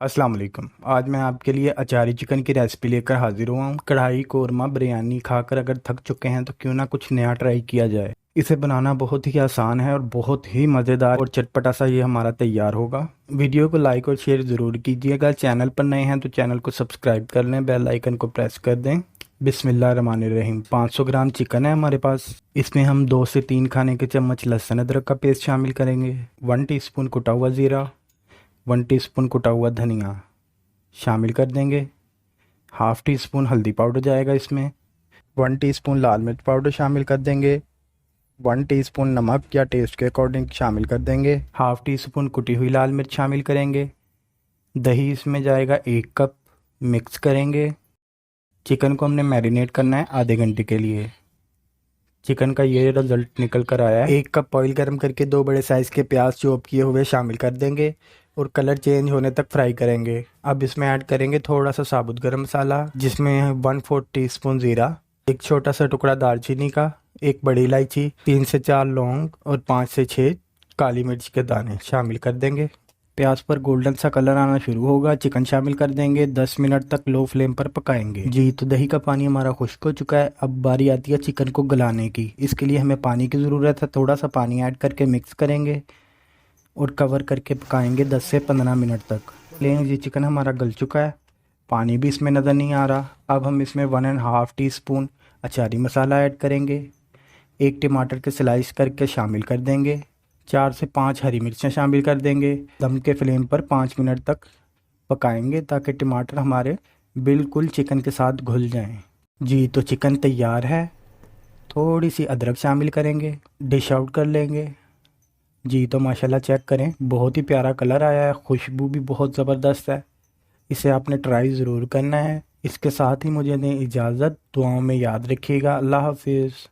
अस्सलाम वालेकुम। आज मैं आपके लिए अचारी चिकन की रेसिपी लेकर हाजिर हुआ हूँ। कढ़ाई कोरमा बिरयानी खाकर अगर थक चुके हैं तो क्यों ना कुछ नया ट्राई किया जाए। इसे बनाना बहुत ही आसान है और बहुत ही मज़ेदार और चटपटा सा ये हमारा तैयार होगा। वीडियो को लाइक और शेयर ज़रूर कीजिएगा। चैनल पर नए हैं तो चैनल को सब्सक्राइब कर लें, बेल आइकन को प्रेस कर दें। बिस्मिल्लाहिर्रहमानिर्रहीम। 500 ग्राम चिकन है हमारे पास। इसमें हम 2 से 3 खाने के चम्मच लहसुन अदरक का पेस्ट शामिल करेंगे। 1 टीस्पून कुटा हुआ ज़ीरा, 1 टीस्पून कुटा हुआ धनिया शामिल कर देंगे। हाफ़ टी स्पून हल्दी पाउडर जाएगा इसमें। 1 टीस्पून लाल मिर्च पाउडर शामिल कर देंगे। 1 टीस्पून नमक या टेस्ट के अकॉर्डिंग शामिल कर देंगे। हाफ़ टी स्पून कुटी हुई लाल मिर्च शामिल करेंगे। दही इसमें जाएगा 1 कप। मिक्स करेंगे। चिकन को हमने मैरिनेट करना है आधे घंटे के लिए। चिकन का ये रिजल्ट निकल कर आया है। 1 कप ऑयल गर्म करके 2 बड़े साइज़ के प्याज चॉप किए हुए शामिल कर देंगे और कलर चेंज होने तक फ्राई करेंगे। अब इसमें ऐड करेंगे थोड़ा सा साबुत गरम मसाला, जिसमें 1/4 टीस्पून ज़ीरा, एक छोटा सा टुकड़ा दालचीनी का, एक बड़ी इलायची, 3 से 4 लौंग और 5 से 6 काली मिर्च के दाने शामिल कर देंगे। प्याज पर गोल्डन सा कलर आना शुरू होगा, चिकन शामिल कर देंगे। 10 मिनट तक लो फ्लेम पर पकाएंगे। जी, तो दही का पानी हमारा खुश्क हो चुका है। अब बारी आती है चिकन को गलाने की। इसके लिए हमें पानी की ज़रूरत है। थोड़ा सा पानी ऐड करके मिक्स करेंगे और कवर करके पकाएंगे 10 से 15 मिनट तक। लेकिन ये चिकन हमारा गल चुका है, पानी भी इसमें नज़र नहीं आ रहा। अब हम इसमें 1.5 टीस्पून अचारी मसाला ऐड करेंगे। 1 टमाटर के स्लाइस करके शामिल कर देंगे। 4 से 5 हरी मिर्चें शामिल कर देंगे। दम के फ्लेम पर 5 मिनट तक पकाएंगे ताकि टमाटर हमारे बिल्कुल चिकन के साथ घुल जाएं। जी, तो चिकन तैयार है। थोड़ी सी अदरक शामिल करेंगे, डिश आउट कर लेंगे। जी, तो माशाल्लाह चेक करें, बहुत ही प्यारा कलर आया है, खुशबू भी बहुत ज़बरदस्त है। इसे आपने ट्राई ज़रूर करना है। इसके साथ ही मुझे दें इजाज़त। दुआओं में याद रखिएगा। अल्लाह हाफिज़।